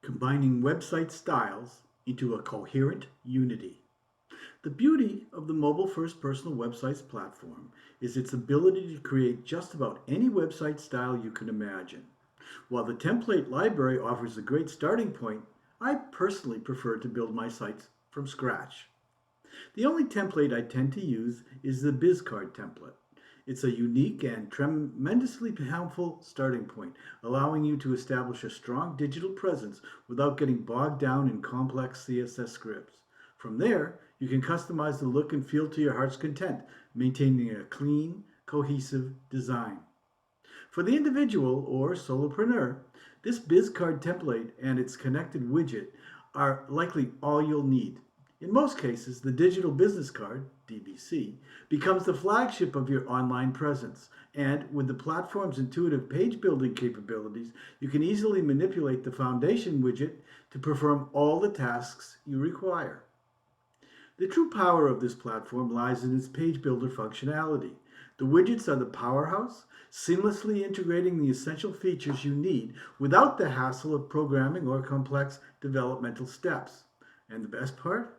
combining website styles into a coherent unity. The beauty of the MobileFirst-Personal websites platform is its ability to create just about any website style you can imagine. While the template library offers a great starting point, I personally prefer to build my sites from scratch. The only template I tend to use is the BizCard template. It's a unique and tremendously helpful starting point, allowing you to establish a strong digital presence without getting bogged down in complex CSS scripts. From there, you can customize the look and feel to your heart's content, maintaining a clean, cohesive design. For the individual or solopreneur, this BizCard template and its connected widget are likely all you'll need. In most cases, the digital business card, DBC, becomes the flagship of your online presence. And with the platform's intuitive page building capabilities, you can easily manipulate the foundation widget to perform all the tasks you require. The true power of this platform lies in its page builder functionality. The widgets are the powerhouse, seamlessly integrating the essential features you need without the hassle of programming or complex developmental steps. And the best part?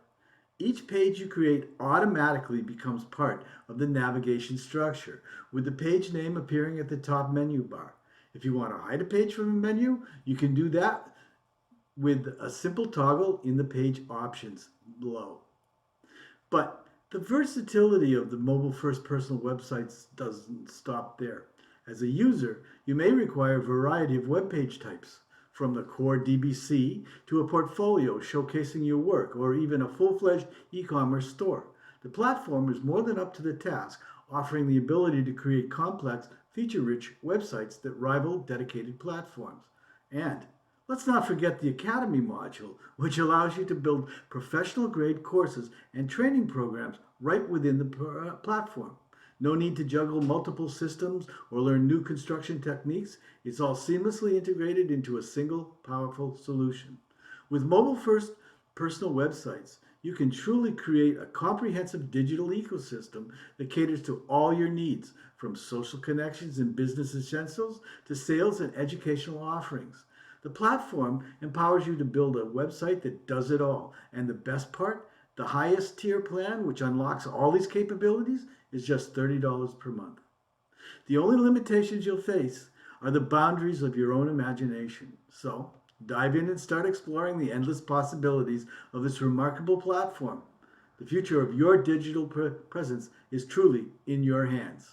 Each page you create automatically becomes part of the navigation structure, with the page name appearing at the top menu bar. If you want to hide a page from a menu, you can do that with a simple toggle in the page options below. But the versatility of the MobileFirst-Personal websites doesn't stop there. As a user, you may require a variety of web page types, from the core DBC to a portfolio showcasing your work, or even a full-fledged e-commerce store. The platform is more than up to the task, offering the ability to create complex, feature-rich websites that rival dedicated platforms. And let's not forget the Academy module, which allows you to build professional-grade courses and training programs right within the platform. No need to juggle multiple systems or learn new construction techniques. It's all seamlessly integrated into a single, powerful solution. With mobile-first personal websites, you can truly create a comprehensive digital ecosystem that caters to all your needs, from social connections and business essentials to sales and educational offerings. The platform empowers you to build a website that does it all. And the best part, the highest tier plan, which unlocks all these capabilities, is just $30 per month. The only limitations you'll face are the boundaries of your own imagination. So dive in and start exploring the endless possibilities of this remarkable platform. The future of your digital presence is truly in your hands.